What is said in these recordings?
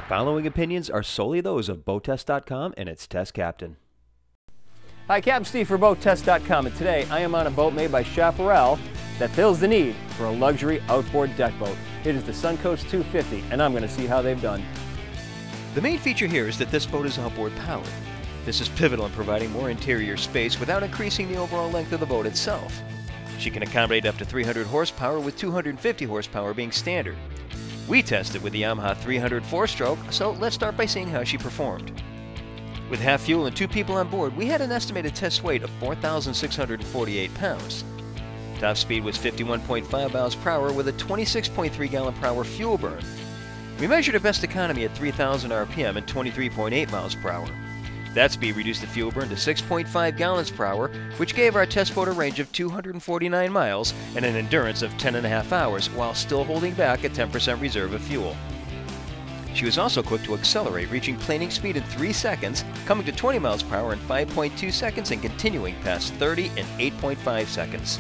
following opinions are solely those of BoatTest.com and its test captain. Hi, Captain Steve for BoatTest.com, and today I am on a boat made by Chaparral that fills the need for a luxury outboard deck boat. It is the SunCoast 250, and I'm going to see how they've done. The main feature here is that this boat is outboard powered. This is pivotal in providing more interior space without increasing the overall length of the boat itself. She can accommodate up to 300 horsepower, with 250 horsepower being standard. We tested with the Yamaha 300 4-stroke, so let's start by seeing how she performed. With half fuel and 2 people on board, we had an estimated test weight of 4,648 pounds. Top speed was 51.5 miles per hour with a 26.3 gallon per hour fuel burn. We measured our best economy at 3,000 RPM and 23.8 miles per hour. That speed reduced the fuel burn to 6.5 gallons per hour, which gave our test boat a range of 249 miles and an endurance of 10.5 hours, while still holding back a 10% reserve of fuel. She was also quick to accelerate, reaching planing speed in 3 seconds, coming to 20 miles per hour in 5.2 seconds, and continuing past 30 in 8.5 seconds.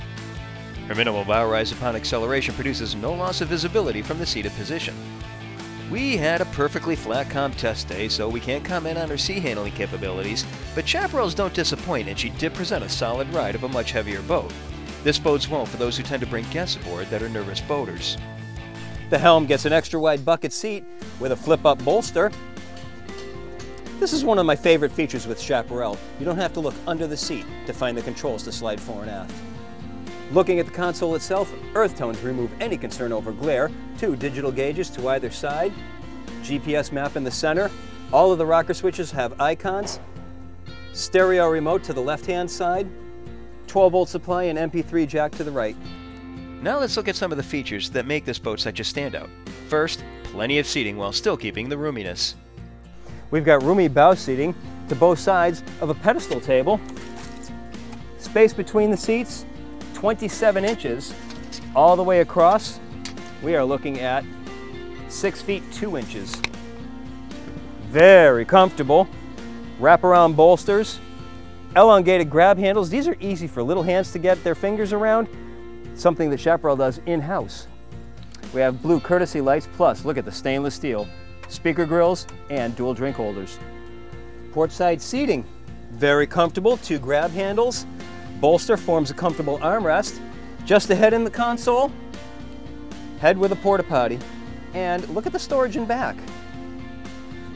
Her minimal bow rise upon acceleration produces no loss of visibility from the seated position. We had a perfectly flat calm test day, so we can't comment on her sea handling capabilities, but Chaparrals don't disappoint, and she did present a solid ride of a much heavier boat. This bodes well for those who tend to bring guests aboard that are nervous boaters. The helm gets an extra wide bucket seat with a flip-up bolster. This is one of my favorite features with Chaparral. You don't have to look under the seat to find the controls to slide fore and aft. Looking at the console itself, earth tones remove any concern over glare, 2 digital gauges to either side, GPS map in the center, all of the rocker switches have icons, stereo remote to the left-hand side, 12-volt supply and MP3 jack to the right. Now let's look at some of the features that make this boat such a standout. First, plenty of seating while still keeping the roominess. We've got roomy bow seating to both sides of a pedestal table, space between the seats, 27 inches all the way across. We are looking at 6 feet 2 inches. Very comfortable. Wraparound bolsters, elongated grab handles. These are easy for little hands to get their fingers around, something that Chaparral does in-house. We have blue courtesy lights, plus look at the stainless steel, speaker grills, and dual drink holders. Port side seating, very comfortable, 2 grab handles. Bolster forms a comfortable armrest. Just ahead in the console, head with a porta potty. And look at the storage in back.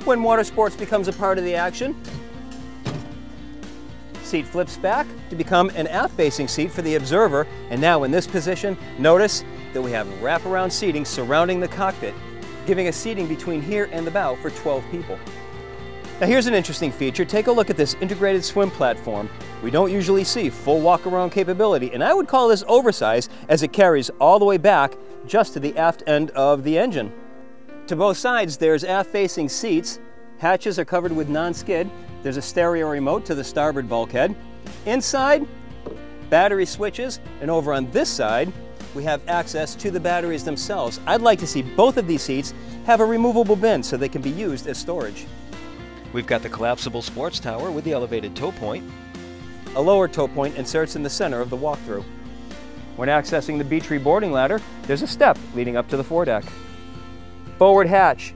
When water sports becomes a part of the action, seat flips back to become an aft-facing seat for the observer. And now in this position, notice that we have wraparound seating surrounding the cockpit, giving us seating between here and the bow for 12 people. Now here's an interesting feature. Take a look at this integrated swim platform. We don't usually see full walk-around capability, and I would call this oversized as it carries all the way back just to the aft end of the engine. To both sides, there's aft-facing seats. Hatches are covered with non-skid. There's a stereo remote to the starboard bulkhead. Inside, battery switches, and over on this side, we have access to the batteries themselves. I'd like to see both of these seats have a removable bin so they can be used as storage. We've got the collapsible sports tower with the elevated tow point. A lower tow point inserts in the center of the walk-through. When accessing the beach reboarding ladder, there's a step leading up to the foredeck. Forward hatch.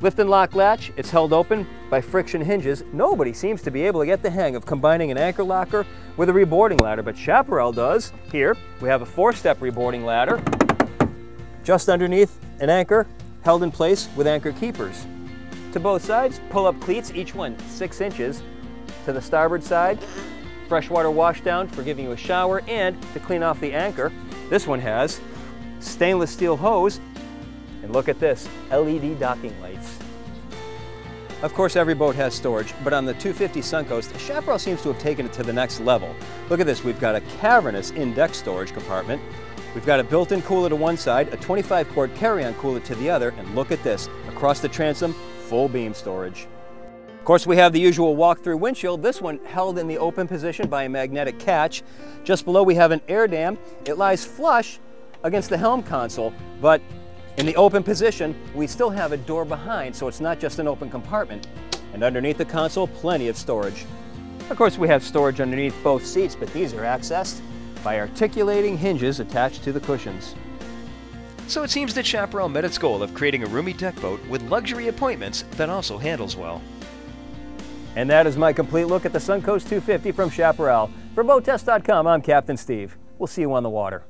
Lift and lock latch, it's held open by friction hinges. Nobody seems to be able to get the hang of combining an anchor locker with a reboarding ladder, but Chaparral does. Here, we have a 4-step reboarding ladder. Just underneath an anchor, held in place with anchor keepers. To both sides, pull-up cleats, each one 6 inches. To the starboard side, freshwater washdown for giving you a shower, and to clean off the anchor, this one has stainless steel hose. And look at this, LED docking lights. Of course, every boat has storage, but on the 250 SunCoast, Chaparral seems to have taken it to the next level. Look at this, we've got a cavernous in-deck storage compartment. We've got a built-in cooler to one side, a 25-quart carry-on cooler to the other, and look at this, across the transom, full beam storage. Of course, we have the usual walk-through windshield, this one held in the open position by a magnetic catch. Just below we have an air dam. It lies flush against the helm console, but in the open position, we still have a door behind, so it's not just an open compartment. And underneath the console, plenty of storage. Of course, we have storage underneath both seats, but these are accessed by articulating hinges attached to the cushions. So it seems that Chaparral met its goal of creating a roomy deck boat with luxury appointments that also handles well. And that is my complete look at the SunCoast 250 from Chaparral. For BoatTest.com, I'm Captain Steve. We'll see you on the water.